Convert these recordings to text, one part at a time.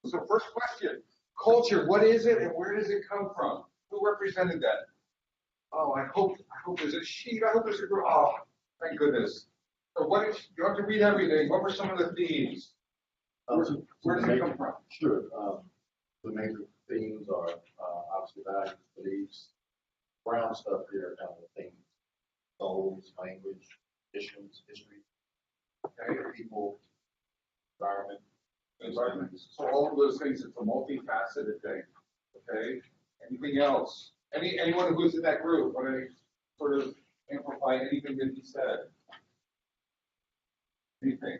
So first question, culture, what is it and where does it come from? Who represented that? Oh, I hope there's a sheet. I hope there's a group. Oh, thank goodness. So what is, you don't have to read everything. What were some of the themes? Where does it come from? Sure. The major themes are obviously values, beliefs, brown stuff here, kind of the themes, goals, language, issues, history, people, environment. So all of those things, it's a multifaceted thing. Okay. Anything else? Anyone who's in that group want to sort of amplify anything that he said? Anything?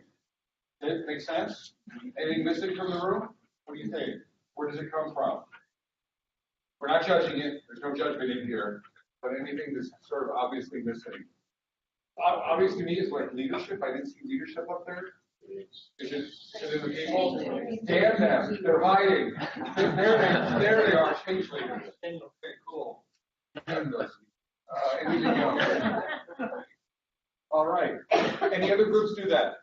Did it make sense? Anything missing from the room? What do you think? Where does it come from? We're not judging it. There's no judgment in here. But anything that's sort of obviously missing. Obvious to me is like leadership. I didn't see leadership up there. Is it the people? Damn them. They're hiding. There they are. Change leaders. Okay, cool. Anything else? All right. Any other groups do that?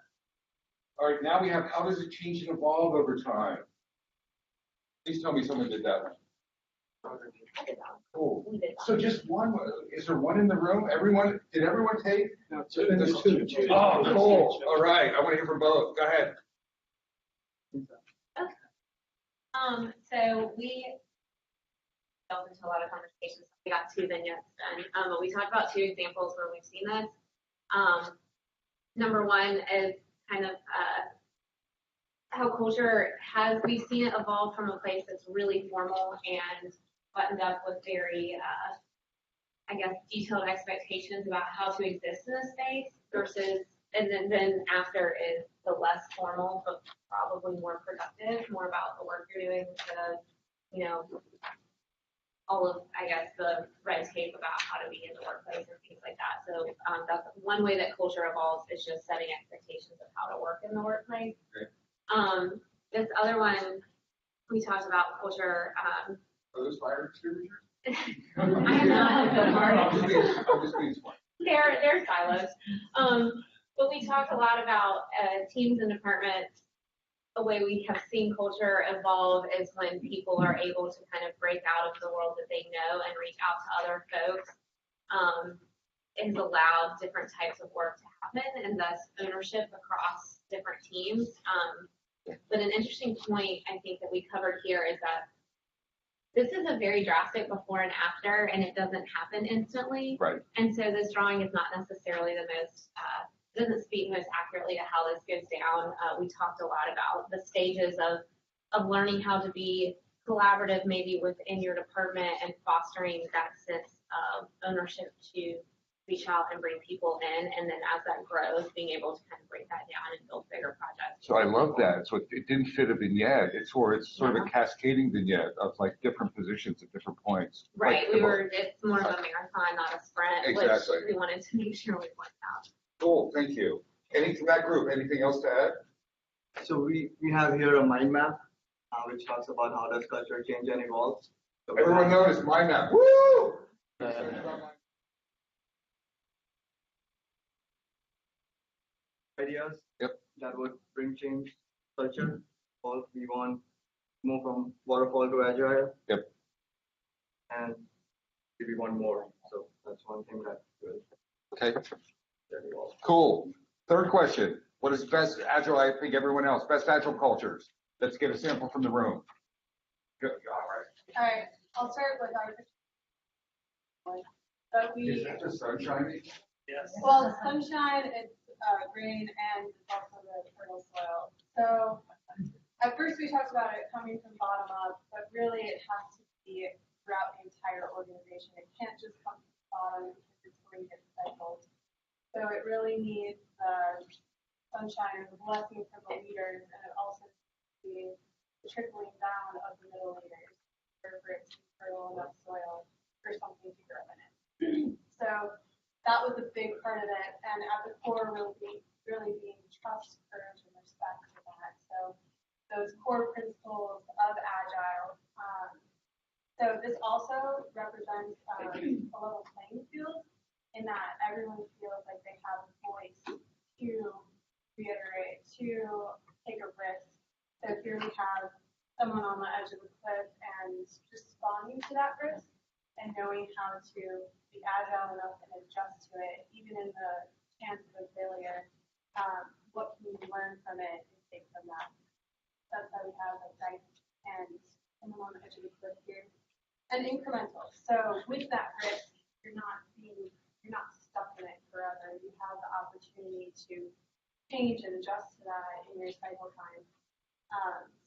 All right, now we have how does it change and evolve over time? Please tell me someone did that one. Cool. So just one. Is there one in the room? Everyone? Did everyone take? No, there's two. Oh, cool. All right. I want to hear from both. Go ahead. Okay. So we delved into a lot of conversations. We got 2 vignettes done. But we talked about 2 examples where we've seen this. Number one is kind of how culture has, we've seen it evolve from a place that's really formal and buttoned up with very, I guess, detailed expectations about how to exist in a space versus, and then after is the less formal, but probably more productive, more about the work you're doing instead of, you know, all of, I guess, the red tape about how to be in the workplace and things like that. So that's one way that culture evolves is just setting expectations of how to work in the workplace. Okay. This other one, we talked about culture. Are those fire extinguishers? I am not a good artist. I'm just being smart. They're silos. But we talked a lot about teams and departments. The way we have seen culture evolve is when people are able to kind of break out of the world that they know and reach out to other folks. Has allowed different types of work to happen and thus ownership across different teams. But an interesting point I think that we covered here is that this is a very drastic before and after, and it doesn't happen instantly. Right. And so this drawing is not necessarily the most, doesn't speak most accurately to how this goes down. We talked a lot about the stages of learning how to be collaborative maybe within your department and fostering that sense of ownership to reach out and bring people in, and then as that grows, being able to kind of break that down and build bigger projects. So I love that. So it didn't fit a vignette. It's sort of a cascading vignette of like different positions at different points. Right. Like, it's more of a marathon, not a sprint, exactly. Which we wanted to make sure we pointed out. Cool. Thank you. Any from that group? Anything else to add? So we have here a mind map, which talks about how does culture change and evolve. So everyone noticed mind map. Woo! Ideas that would bring change, culture. All we want to move from waterfall to agile. Yep. And we want more. So that's one thing that will. Okay. Cool. Third question. What is best agile? I think everyone else. Best agile cultures. Let's get a sample from the room. Good. All right. I'll start with our. Is that the sunshine? Yes. Well, sunshine, it's rain, and it's also the fertile soil. So at first we talked about it coming from bottom up, but really it has to be throughout the entire organization. It can't just come from the bottom because it's going to get cycled. So it really needs sunshine and the blessing from the leaders, and it also needs to be the trickling down of the middle leaders for it to be fertile enough soil for something to grow in it. So that was a big part of it, and at the core really being trust, courage, and respect for that. So those core principles of Agile. So this also represents a level playing field in that everyone feels like they have a voice to reiterate, to take a risk. So here we have someone on the edge of a cliff and responding to that risk and knowing how to be agile enough and adjust to it, even in the chance of a failure. What can you learn from it and take from that? That's why we have a dice and someone on the edge of the cliff here. And incremental. So with that risk, you're not stuck in it forever. You have the opportunity to change and adjust to that in your cycle time.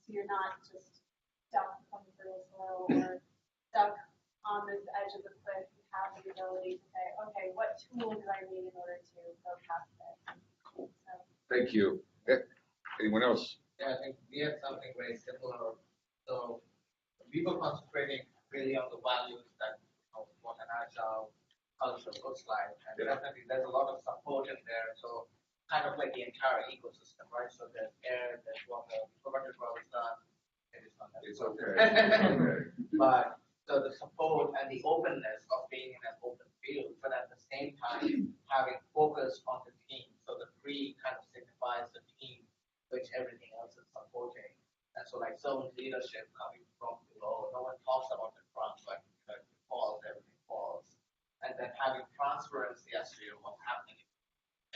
So you're not just stuck on the fertile soil or stuck on this edge of the cliff. You have the ability to say, okay, what tool do I need in order to go past this? So, Thank you. Anyone else? Yeah, I think we have something very similar. So we were concentrating really on the values that what an agile culture looks like. And definitely there's a lot of support in there. So kind of like the entire ecosystem, right? So there's air, there's water, we forgot to draw this down. It's okay. But so the support and the openness of being in an open field, but at the same time having focus on the team. So the tree kind of signifies the team which everything else is supporting. And so like servant leadership coming from below, no one talks about the front, but it falls, everything falls. And then having transparency as to what's happening,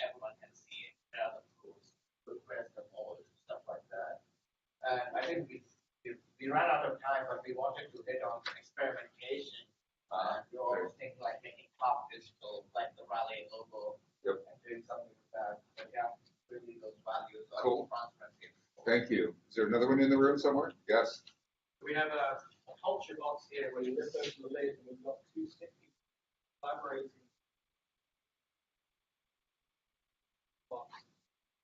everyone can see it, other tools, request the polls, stuff like that. And I think we ran out of time, but we wanted to hit on experimentation. We always think like making top digital, like the Rally logo, and doing something with that. But yeah, really those values are Cool. transparency. Thank you. Is there another one in the room somewhere? Yes. We have a culture box here where you lift open the lid and we've got two sticky collaborating box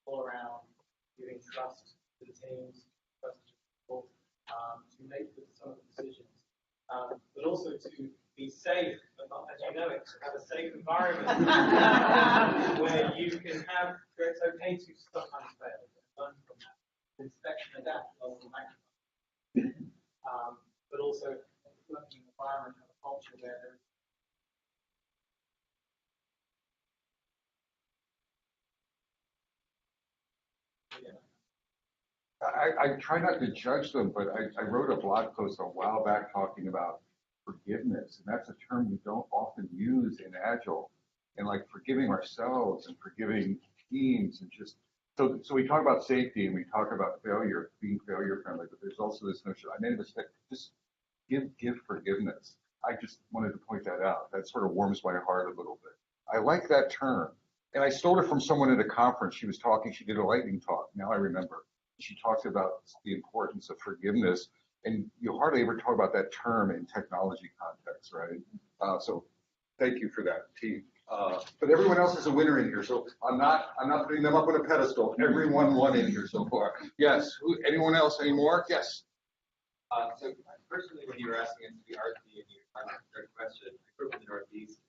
all around giving trust to the teams, trust to people to make some of the decisions, but also to be safe, but not as you know it, to have a safe environment where you can have, where it's okay to sometimes fail, learn from that, inspection, adapt, rather than magnify. But also working environment and a culture where there is I try not to judge them, but I wrote a blog post a while back talking about forgiveness, and that's a term we don't often use in Agile, and like forgiving ourselves and forgiving teams, and just so we talk about safety and we talk about failure, being failure friendly, but there's also this notion, I made a mistake, just give forgiveness. I just wanted to point that out. That sort of warms my heart a little bit. I like that term, and I stole it from someone at a conference. She was talking, she did a lightning talk, now I remember. She talks about the importance of forgiveness, and you hardly ever talk about that term in technology context, right? So thank you for that, team. But everyone else is a winner in here, so I'm not putting them up on a pedestal. Everyone won in here so far. Yes. Anyone else? Any more? Yes. So personally, when you were asking us to be RT and you were trying to answer a question, I grew up in the Northeast.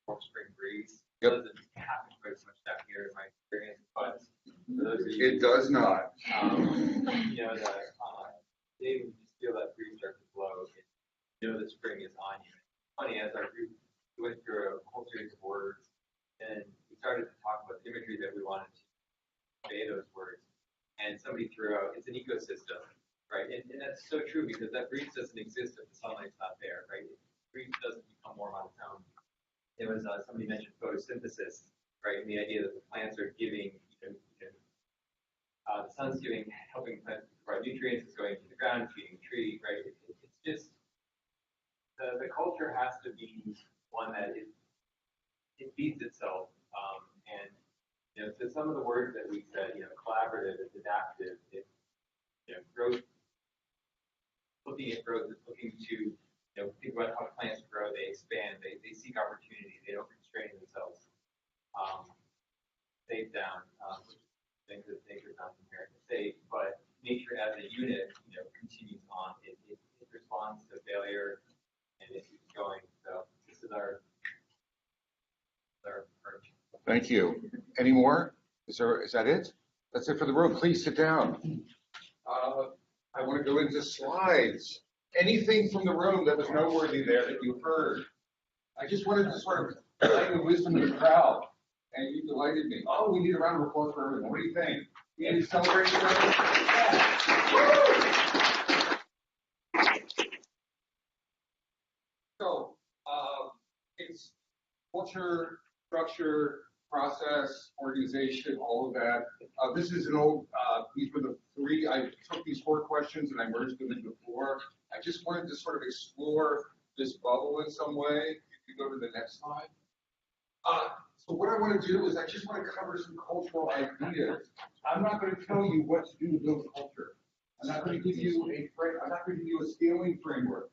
Warm spring breeze. Yep. It doesn't happen quite as much down here in my experience, but for those of you, It does not. you know, the day when you just feel that breeze start to blow, you know the spring is on you. It's funny, as our group went through a whole series of words, and we started to talk about the imagery that we wanted to convey those words, and somebody threw out, it's an ecosystem, right? And that's so true, because that breeze doesn't exist if the sunlight's not there, right? Breeze doesn't become warm on its own. It was somebody mentioned photosynthesis, right? And the idea that the plants are giving, the sun's giving, helping plants provide nutrients, it's going to the ground, feeding the tree, right? It's just the culture has to be one that it feeds itself, and so some of the words that we said, collaborative, it's adaptive, it's growth. Looking at growth is looking to think about how plants grow, they expand, they seek opportunity, they don't constrain themselves. Safe down, things that nature's not inherently safe, but nature as a unit, continues on. It responds to failure and it keeps going. So this is our approach. Thank you. Any more? Is that it? That's it for the room. Please sit down. I want to go into slides. Anything from the room that was noteworthy there that you heard? I just wanted to sort of delight the wisdom of the crowd, and you delighted me. Oh, we need a round of applause for everyone. What do you think? You need to celebrate? So, it's culture, structure, process, organization, all of that. This is an old, these were the three, I took these 4 questions and I merged them into 4. I just wanted to sort of explore this bubble in some way. If you go to the next slide. So what I want to do is I just want to cover some cultural ideas. I'm not going to tell you what to do to build culture. I'm not going to give you I'm not going to give you a scaling framework.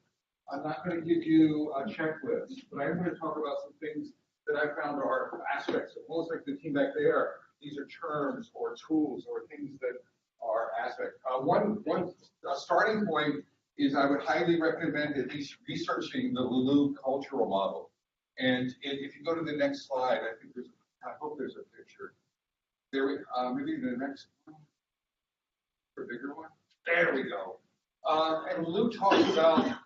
I'm not going to give you a checklist, but I'm going to talk about some things that I found are aspects, almost like the team back there. These are terms or tools or things that are aspects. One starting point is I would highly recommend at least researching the Lulu cultural model. And if you go to the next slide, I hope there's a picture. There, maybe the next one, or bigger one. There we go. And Lulu talks about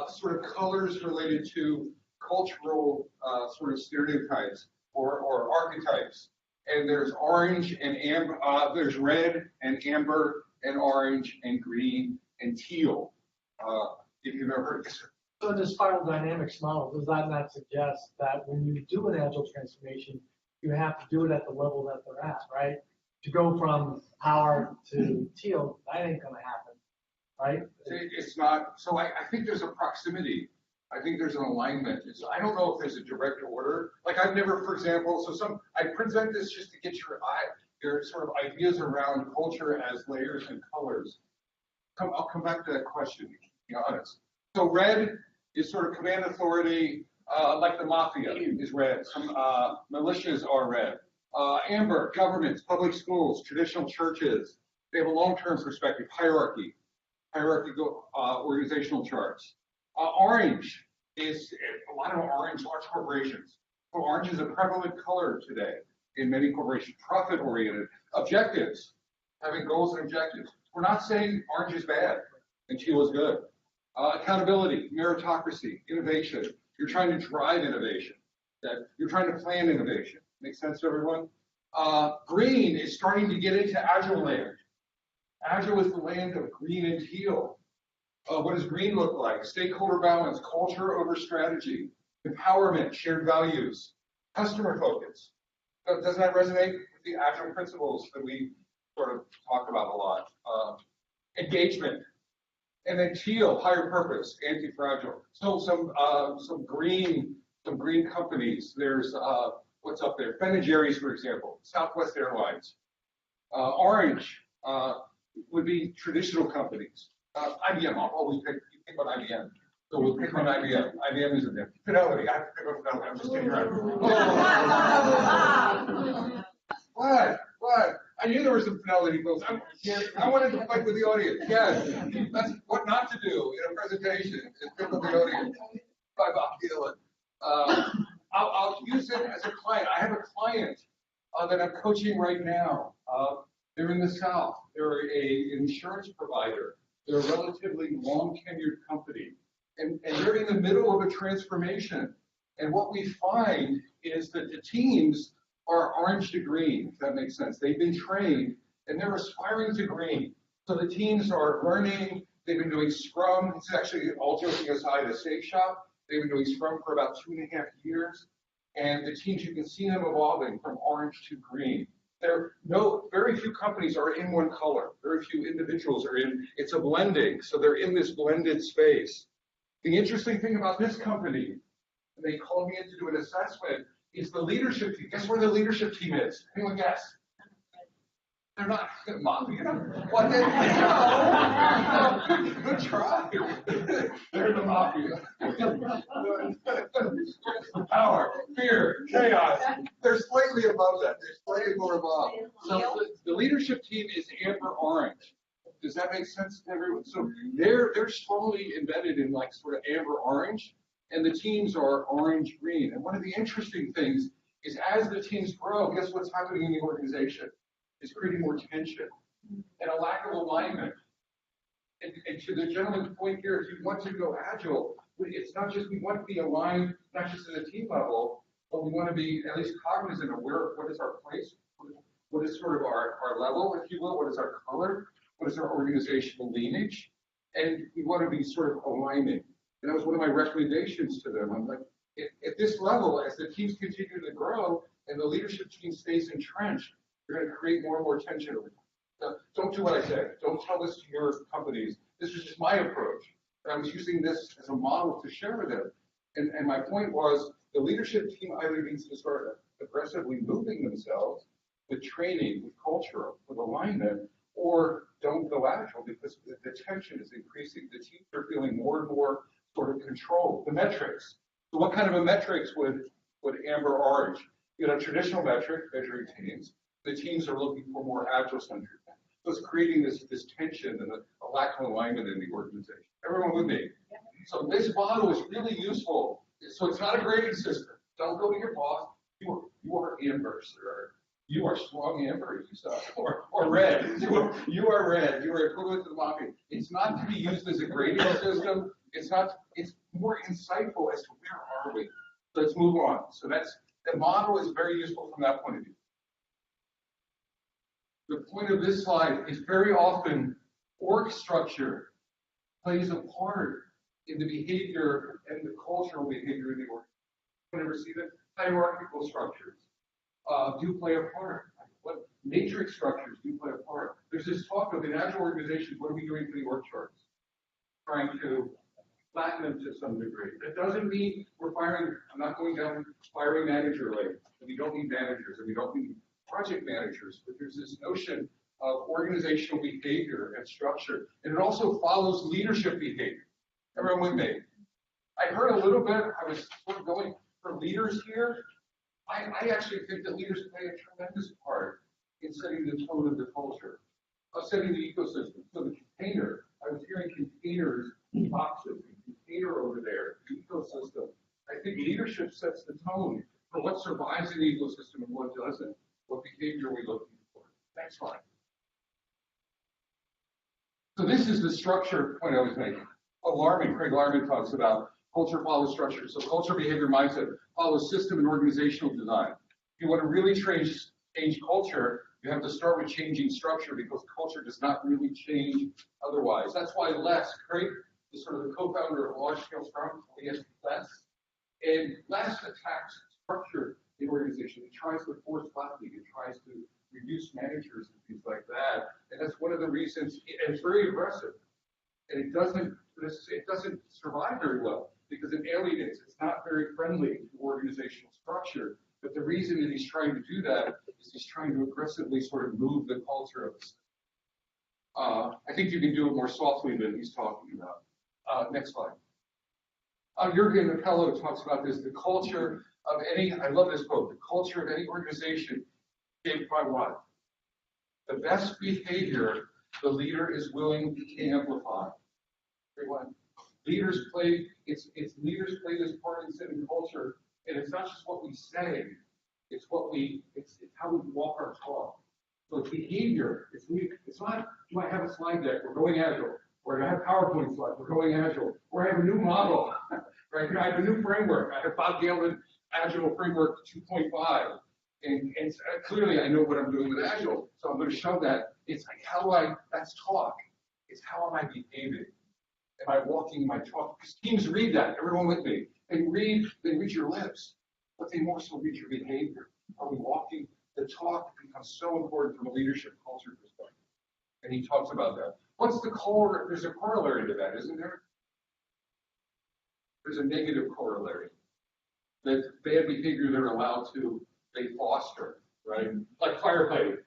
sort of colors related to cultural sort of stereotypes or archetypes. And there's orange and amber, there's red and amber and orange and green and teal. If you've ever heard this. So in this spiral dynamics model, does that not suggest that when you do an agile transformation, you have to do it at the level that they're at, right? To go from power to teal, that ain't gonna happen, right? It's not, so I think there's a proximity. I think there's an alignment. I don't know if there's a direct order. Like I've never, for example, I present this just to get your sort of ideas around culture as layers and colors. I'll come back to that question, to be honest. So red is sort of command authority, like the mafia is red. Some militias are red. Amber, governments, public schools, traditional churches. They have a long-term perspective, hierarchical organizational charts. Orange is a lot of large corporations. So orange is a prevalent color today in many corporations, profit-oriented. Objectives, having goals and objectives. We're not saying orange is bad and teal is good. Accountability, meritocracy, innovation. You're trying to drive innovation. That you're trying to plan innovation. Make sense to everyone? Green is starting to get into Agile land. Agile is the land of green and teal. What does green look like? Stakeholder balance, culture over strategy, empowerment, shared values, customer focus. Doesn't that resonate with the Agile principles that we sort of talk about a lot? Engagement. And then teal, higher purpose, anti-fragile. So some green companies. There's what's up there? Ben & Jerry's, for example, Southwest Airlines. Orange would be traditional companies. IBM, I'll always pick on IBM. So we'll pick on IBM. IBM isn't there. Fidelity, I have to pick on Fidelity. I'm just kidding around. What? I knew there were some Fidelity folks. I wanted to fight with the audience. Yes, that's what not to do in a presentation, is pick with the audience. By Bob Galen. I'll use it as a client. I have a client that I'm coaching right now. They're in the South. They're an insurance provider. They're a relatively long-tenured company. And they're in the middle of a transformation. And what we find is that the teams are orange to green, if that makes sense. They've been trained, and they're aspiring to green. So the teams are learning. They've been doing Scrum. It's actually, all joking aside, a safe shop. They've been doing Scrum for about 2.5 years. And the teams, you can see them evolving from orange to green. Very few companies are in one color. Very few individuals are in, it's a blending. So they're in this blended space. The interesting thing about this company, and they called me in to do an assessment, is the leadership team. Guess where the leadership team is? Anyone guess? They're not mafia. What? Good try. They're the mafia. Power, fear, chaos. They're slightly above that. They're slightly more above. So the leadership team is amber orange. Does that make sense to everyone? So they're slowly embedded in like sort of amber orange, and the teams are orange green. And one of the interesting things is as the teams grow, guess what's happening in the organization? It's creating more tension and a lack of alignment. And to the gentleman's point here, if you want to go agile, it's not just we want to be aligned, not just at a team level, but we want to be at least cognizant of what is our place, what is sort of our level, if you will, what is our color, what is our organizational lineage, and we want to be sort of aligning. And that was one of my recommendations to them. I'm like, at this level, as the teams continue to grow and the leadership team stays entrenched, you're going to create more and more tension over time. Don't do what I said. Don't tell this to your companies. This is just my approach. And I was using this as a model to share with them. And my point was, the leadership team either needs to start aggressively moving themselves with training, with culture, with alignment, or don't go agile because the tension is increasing. The teams are feeling more and more sort of control. The metrics. So what kind of a metrics would Amber urge? You know, traditional metric measuring teams. The teams are looking for more agile-centric. So it's creating this tension and a lack of alignment in the organization. Everyone with me? So this model is really useful. So it's not a grading system. Don't go to your boss. You are Amber, sir. You are strong Amber, you saw, or red. You are red. You are equivalent to the mafia. It's not to be used as a grading system. It's not. It's more insightful as to where are we. Let's move on. So the model is very useful from that point of view. The point of this slide is very often org structure plays a part in the behavior and the cultural behavior in the org. Ever see that? Hierarchical structures do play a part. What matrix structures do play a part? There's this talk of in agile organizations, what are we doing to the org charts? Trying to flatten them to some degree. That doesn't mean we're firing. I'm not going down firing manager lane. We don't need managers, and we don't need project managers. But there's this notion of organizational behavior and structure, and it also follows leadership behavior. Everyone with me? I heard a little bit. I was sort of going for leaders here. I actually think that leaders play a tremendous part in setting the tone of the culture, of setting the ecosystem. So the container, I was hearing containers, boxes, container over there, the ecosystem. I think leadership sets the tone for what survives in the ecosystem and what doesn't. What behavior are we looking for? Next slide. So this is the structure point I was making. Craig Larman talks about culture follows structure. So culture, behavior, mindset follows system and organizational design. If you want to really change culture, you have to start with changing structure because culture does not really change otherwise. That's why Craig is sort of the co-founder of Large Scale Scrum, Les. And Les attacks structure in organization. It tries to force flattening. It tries to reduce managers and things like that. And that's one of the reasons, and it's very aggressive. And it doesn't survive very well because it alienates. It's not very friendly to organizational structure. But the reason that he's trying to do that is he's trying to aggressively sort of move the culture of the system. I think you can do it more softly than he's talking about. Next slide. Jürgen Apello talks about this, the culture of any, I love this quote, the culture of any organization shaped by what? The best behavior the leader is willing to amplify. Everyone. Leaders play this part in setting culture, and it's not just what we say, it's how we walk our talk. So it's behavior. It's not, do I have a slide deck? We're going agile. Or I have PowerPoint slides. We're going agile. Or I have a new model. Right? I have a new framework. I have Bob Galen Agile Framework 2.5. And clearly I know what I'm doing with Agile. So I'm going to show that. It's like that's talk. It's how am I behaving? Am I walking my talk? Because teams read that. Everyone with me. They read your lips, but they more so read your behavior. Are we walking? The talk becomes so important from a leadership culture perspective. And he talks about that. What's the core? There's a corollary to that, isn't there? There's a negative corollary. That bad behavior they're allowed to, they foster, right? Like firefighting,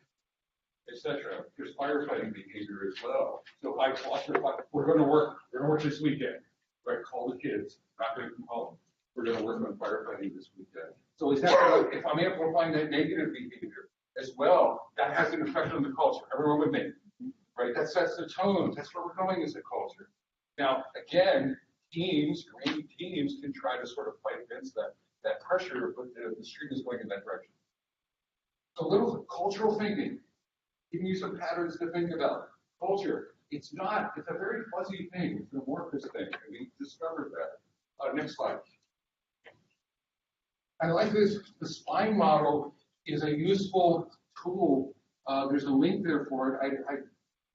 etc. There's firefighting behavior as well. So if I foster, we're going to work this weekend, right? Call the kids, not going to come home. We're going to work on firefighting this weekend. So is that, if I'm amplifying that negative behavior as well, that has an effect on the culture. Everyone with me, right? That sets the tone. That's where we're going as a culture. Now, again, great teams can try to sort of fight against that pressure, but the stream is going in that direction. So a little cultural thinking, giving you some patterns to think about. Culture, it's a very fuzzy thing. It's an amorphous thing, and we discovered that. Next slide. I like this. The spine model is a useful tool. There's a link there for it. I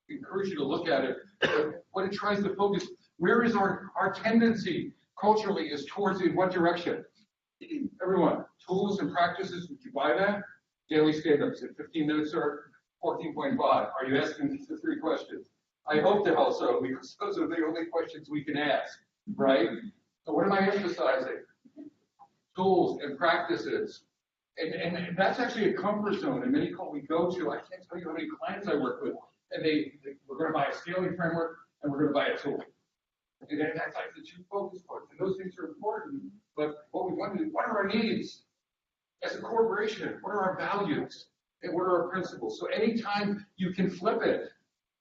encourage encourage you to look at it. But what it tries to focus, where is our tendency culturally is towards in what direction? Everyone, tools and practices, would you buy that? Daily stand-ups at 15 minutes or 14.5. Are you asking these 3 questions? I hope that also, because those are the only questions we can ask, right? So what am I emphasizing? Tools and practices. And that's actually a comfort zone. And many we go to, I can't tell you how many clients I work with, and we're going to buy a scaling framework and we're going to buy a tool. And that's like the 2 focus points. And those things are important, but what we want to do, what are our needs? As a corporation, what are our values? And what are our principles? So anytime you can flip it,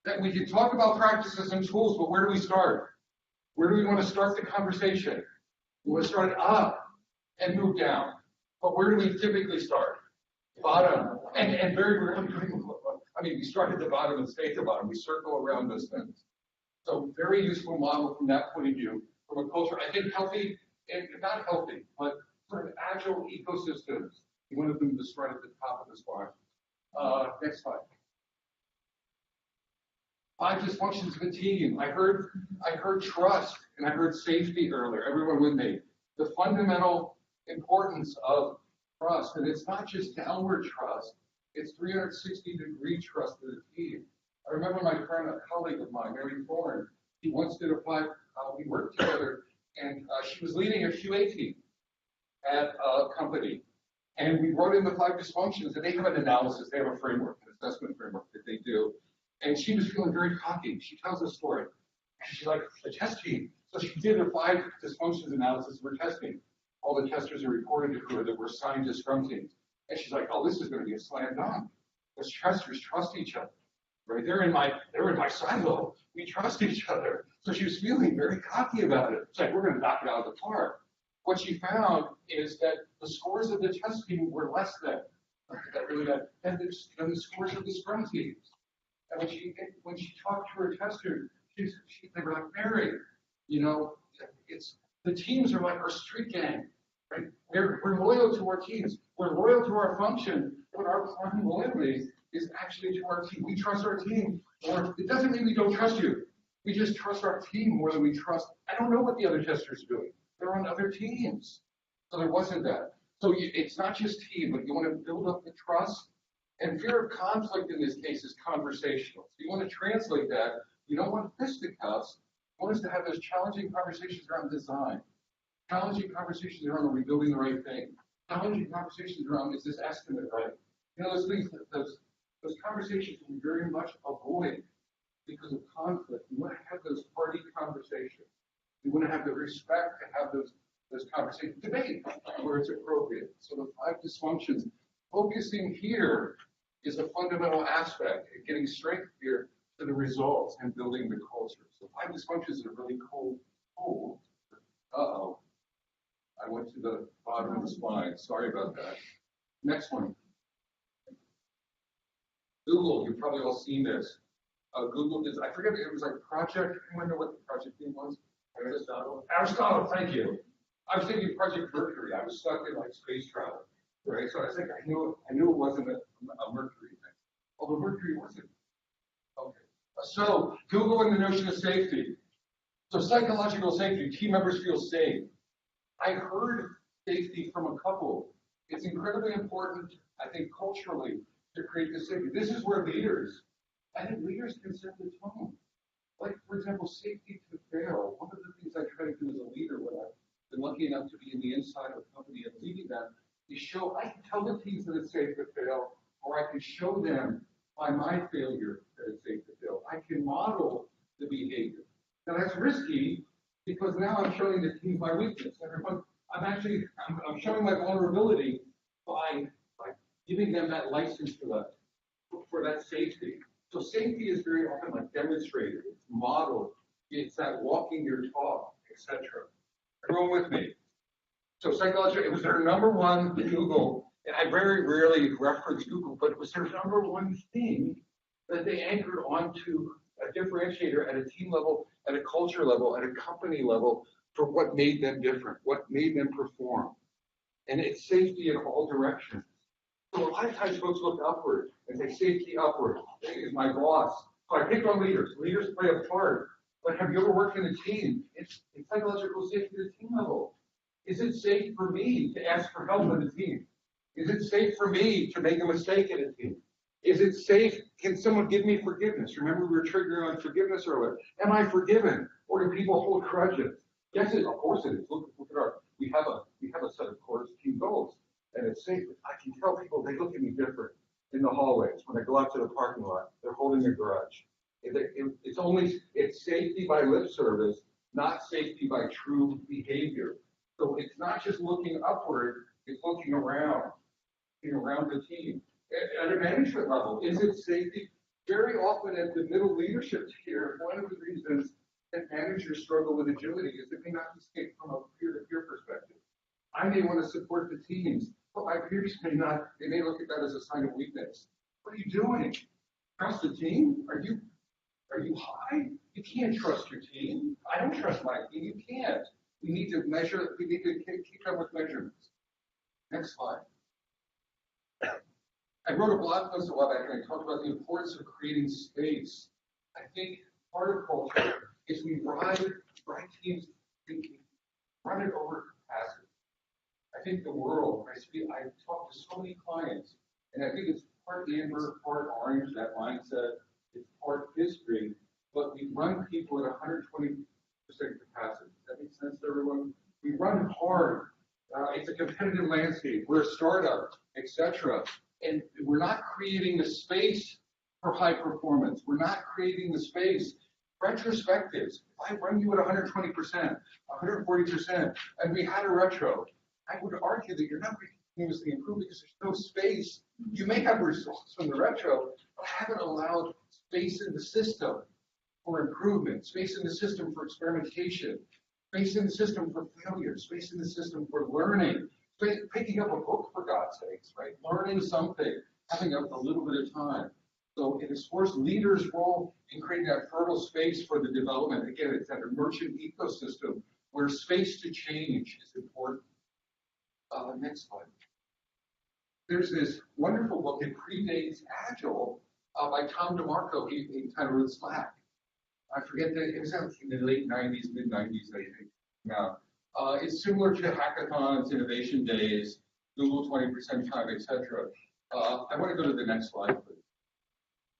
that we can talk about practices and tools, but where do we start? Where do we want to start the conversation? We want to start it up and move down. But where do we typically start? Bottom. And very rarely, we start at the bottom and stay at the bottom. We circle around those things. So very useful model from that point of view. From a culture, I think healthy, and not healthy, but sort of agile ecosystems. One of them is right at the top of the slide. Next slide. 5 dysfunctions of a team. I heard trust and I heard safety earlier. Everyone with me. The fundamental importance of trust, and it's not just downward trust, it's 360-degree trust in the team. I remember my friend, a colleague of mine, Mary Thorne, he once did we worked together, and she was leading a QA team at a company. And we wrote in the 5 dysfunctions, and they have an analysis, they have a framework, an assessment framework that they do. And she was feeling very cocky. She tells a story. She's like, the test team. So she did a 5 dysfunctions analysis for testing. All the testers are reported to her that were assigned to Scrum teams. And she's like, oh, this is going to be a slam dunk. Because testers trust each other. Right? They're in my silo. We trust each other. So she was feeling very cocky about it. It's like, we're going to knock it out of the park. What she found is that the scores of the test team were less than and the scores of the Scrum teams. And when she talked to her tester, they were like, Mary, it's the teams are like our street gang, right? We're loyal to our teams. We're loyal to our function, but our prime loyalty is actually to our team. We trust our team, or it doesn't mean we don't trust you. We just trust our team more than we trust. I don't know what the other testers are doing. They're on other teams. So there wasn't that. So it's not just team, but you want to build up the trust. And fear of conflict in this case is conversational. So you want to translate that. You don't want fisticuffs. You want us to have those challenging conversations around design. Challenging conversations around, are we building the right thing? Challenging conversations around, is this estimate right? Those things, those conversations we very much avoid because of conflict. We want to have those party conversations. We want to have the respect to have those conversations, debate where it's appropriate. So the 5 dysfunctions, focusing here is a fundamental aspect in getting strength here to the results and building the culture. So 5 dysfunctions are really cool. Uh-oh. I went to the bottom of the slide. Sorry about that. Next one. Google, you've probably all seen this. Google did, I forget, it was like Project, anyone know what the project name was? Aristotle, thank you. I was thinking Project Mercury. I was stuck in like space travel, right? So I was thinking, I knew it wasn't a Mercury thing. Although Mercury wasn't. Okay. So Google and the notion of safety. So psychological safety, team members feel safe. I heard safety from a couple. It's incredibly important, I think, culturally, to create this safety. This is where I think leaders can set the tone. Like, for example, safety to fail. One of the things I try to do as a leader when I've been lucky enough to be in the inside of a company and leading them, is I can tell the teams that it's safe to fail, or I can show them by my failure that it's safe to fail. I can model the behavior. Now that's risky because now I'm showing the team my weakness. I'm showing my vulnerability by giving them that license for that safety. So safety is very often like demonstrated, it's modeled, it's that walking your talk, etc. Everyone with me? So psychology, it was their #1 Google, and I very rarely reference Google, but it was their #1 thing that they anchored onto a differentiator at a team level, at a culture level, at a company level for what made them different, what made them perform. And it's safety in all directions. So a lot of times folks look upward and say safety upward. Is my boss So I pick on leaders. Leaders play a part. But have you ever worked in a team? It's psychological safety at a team level. Is it safe for me to ask for help in the team? Is it safe for me to make a mistake in a team? Is it safe? Can someone give me forgiveness? Remember, we were triggering on forgiveness earlier. Am I forgiven? Or do people hold grudges? Yes, of course it is. Look at we have a set of core team goals, and it's safe. I can tell people they look at me different in the hallways when I go out to the parking lot. They're holding a grudge. It's safety by lip service, not safety by true behavior. So it's not just looking upward, it's looking around the team. At a management level, is it safety? Very often at the middle leadership tier, one of the reasons that managers struggle with agility is it may not be safe from a peer-to-peer perspective. I may want to support the teams, but my peers may not. They may look at that as a sign of weakness. What are you doing? Trust the team? Are you high? You can't trust your team. I don't trust my team. You can't. We need to measure. We need to keep up with measurements. Next slide. I wrote a blog post a while back and I talked about the importance of creating space. I think part of culture is we ride teams thinking, run it over capacity. I think the world, I talk to so many clients, and I think it's part amber, part orange, that mindset, it's part history, but we run people at 120% capacity. Does that make sense to everyone? We run hard. It's a competitive landscape. We're a startup, etc. And we're not creating the space for high performance. We're not creating the space. Retrospectives. If I run you at 120%, 140%, and we had a retro, I would argue that you're not continuously improving because there's no space. You may have results from the retro, but I haven't allowed space in the system for improvement, space in the system for experimentation, space in the system for failure, space in the system for learning, picking up a book, for God's sakes, right? Learning something, having a little bit of time. So it explores leaders' role in creating that fertile space for the development. Again, it's that emergent ecosystem where space to change is important. Next slide. There's this wonderful book, it predates Agile, by Tom DeMarco. He kind of wrote Slack. I forget that, it was out in the late 90s, mid-90s, I think. Now, it's similar to hackathons, innovation days, Google 20% time, etc. I want to go to the next slide, please.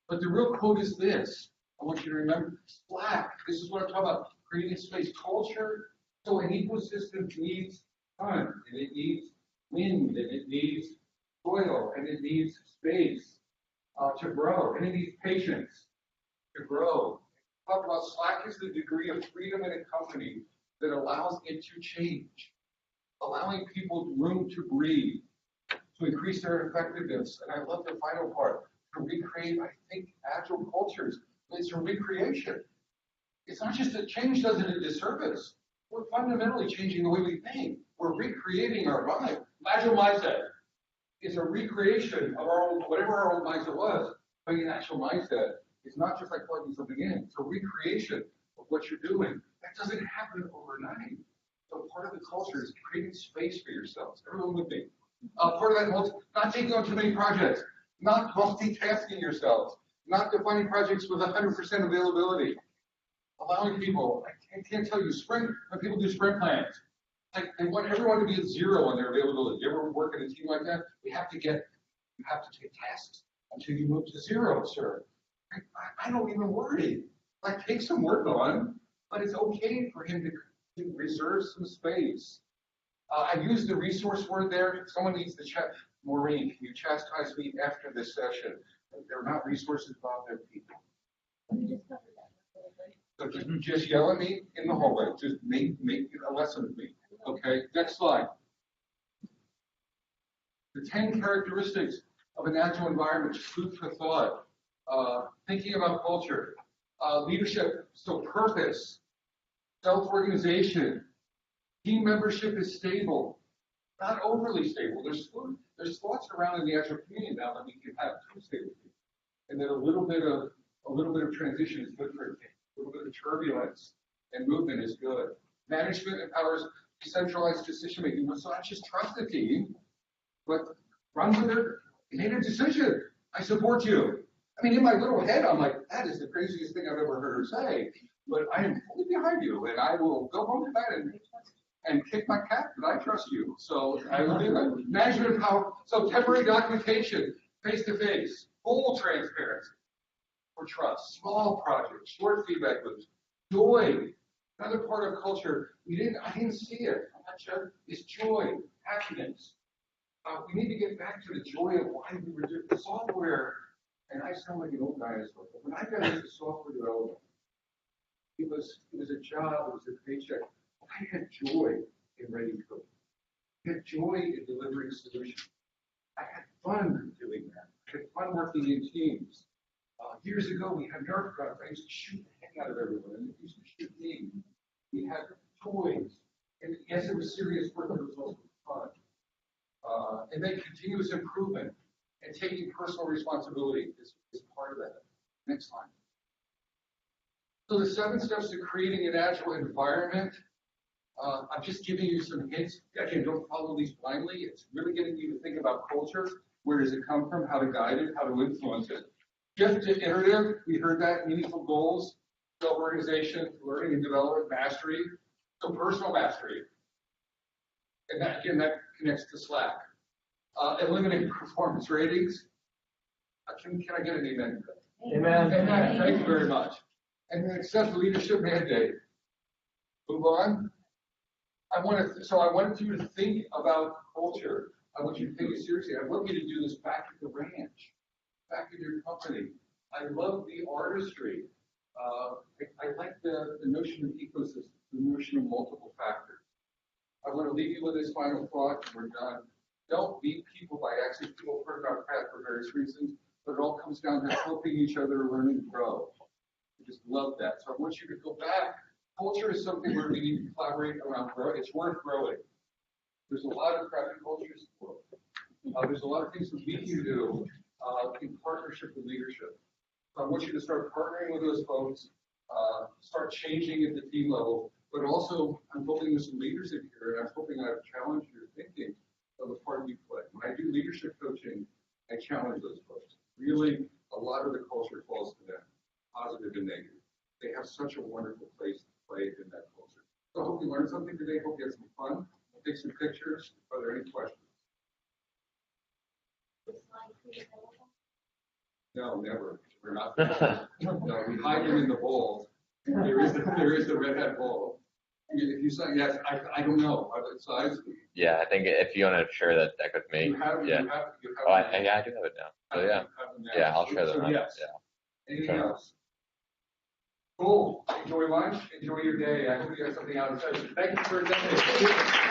But the real quote is this. I want you to remember, Slack, this is what I'm talking about, creating space, culture. So an ecosystem needs sun, and it needs wind, and it needs soil, and it needs space to grow, and it needs patience to grow. Talk about Slack is the degree of freedom in a company that allows it to change, allowing people room to breathe, to increase their effectiveness. And I love the final part, to recreate, I think, agile cultures. It's a recreation. It's not just that change does it a disservice. We're fundamentally changing the way we think. We're recreating our mind. Agile mindset is a recreation of our old, whatever our old mindset was. But an actual mindset is not just like plugging something in. It's a recreation of what you're doing. That doesn't happen overnight. So part of the culture is creating space for yourselves. Everyone with me. Part of that, not taking on too many projects, not multitasking yourselves, not defining projects with 100% availability. Allowing people, I can't tell you, when people do sprint plans, like they want everyone to be at zero on their availability. You ever work in a team like that? You have to take tasks until you move to zero, sir. I don't even worry. Like, take some work on, but it's okay for him to reserve some space. I used the resource word there. Someone needs to check. Maureen, can you chastise me after this session? They're not resources, Bob, they're people. So just yell at me in the hallway. Just make a lesson of me. Okay, next slide. The 10 characteristics of an agile environment, just food for thought. Thinking about culture, leadership, so purpose, self-organization, team membership is stable, not overly stable. There's thoughts around in the agile community now that we can have too stable people, and that a little bit of transition is good for a team. A little bit of turbulence and movement is good. Management empowers decentralized decision making. So not just trust the team, but run with it, make a decision. I support you. I mean, in my little head, I'm like, that is the craziest thing I've ever heard her say. But I am fully behind you, and I will go home tonight and kick my cat, but I trust you. So I will do that. Management of power. So temporary documentation, face-to-face, full transparency for trust, small projects, short feedback loops, joy. Another part of culture, I didn't see it. I'm not sure. Is joy, happiness. We need to get back to the joy of why we were doing the software. And I sound like an old dinosaur, but when I got into software development, it was a job, it was a paycheck. I had joy in writing code. I had joy in delivering solutions. I had fun doing that. I had fun working in teams. Years ago, we had Nerf guns. I used to shoot the heck out of everyone, and they used to shoot me. We had toys. And yes, it was serious work, but it was also fun. And then continuous improvement and taking personal responsibility is part of that. Next slide. So the 7 steps to creating an agile environment. I'm just giving you some hints. Again, don't follow these blindly. It's really getting you to think about culture. Where does it come from? How to guide it? How to influence it? Shift to iterative. We heard that. Meaningful goals, self-organization, learning and development, mastery. So personal mastery. And that, again, that connects to Slack. Eliminate performance ratings. Can I get an amen? Amen. Amen. Thank you very much. And then accept leadership mandate. Move on. I wanted you to think about culture. I want you to take it seriously. I want you to do this back at the ranch, back in your company. I love the artistry. I like the notion of ecosystem, the notion of multiple factors. I want to leave you with this final thought, and we're done. Don't meet people by accident. People heard about RHAD for various reasons, but it all comes down to helping each other learn and grow. I just love that. So I want you to go back. Culture is something where we need to collaborate around growth. It's worth growing. There's a lot of crappy cultures in the world. There's a lot of things that we can do in partnership with leadership. So I want you to start partnering with those folks, start changing at the team level, but also I'm hoping there's some leaders in here, and I'm hoping I've challenged your thinking of the part you play. When I do leadership coaching, I challenge those folks. Really, a lot of the culture falls to them, positive and negative. They have such a wonderful place to play in that culture. So I hope you learned something today. Hope you had some fun. Take some pictures. Are there any questions? No, never. We're not. No, we hide them in the bowl. There is the red hat bowl. If you say yes, I don't know. Are the size? Yeah, I think if you want to share that deck with me, yeah. I do have it now. So yeah, I'll share that. So yes. Yeah. Anything else? Cool. Enjoy lunch. Enjoy your day. I hope you got something out of session. Thank you for attending.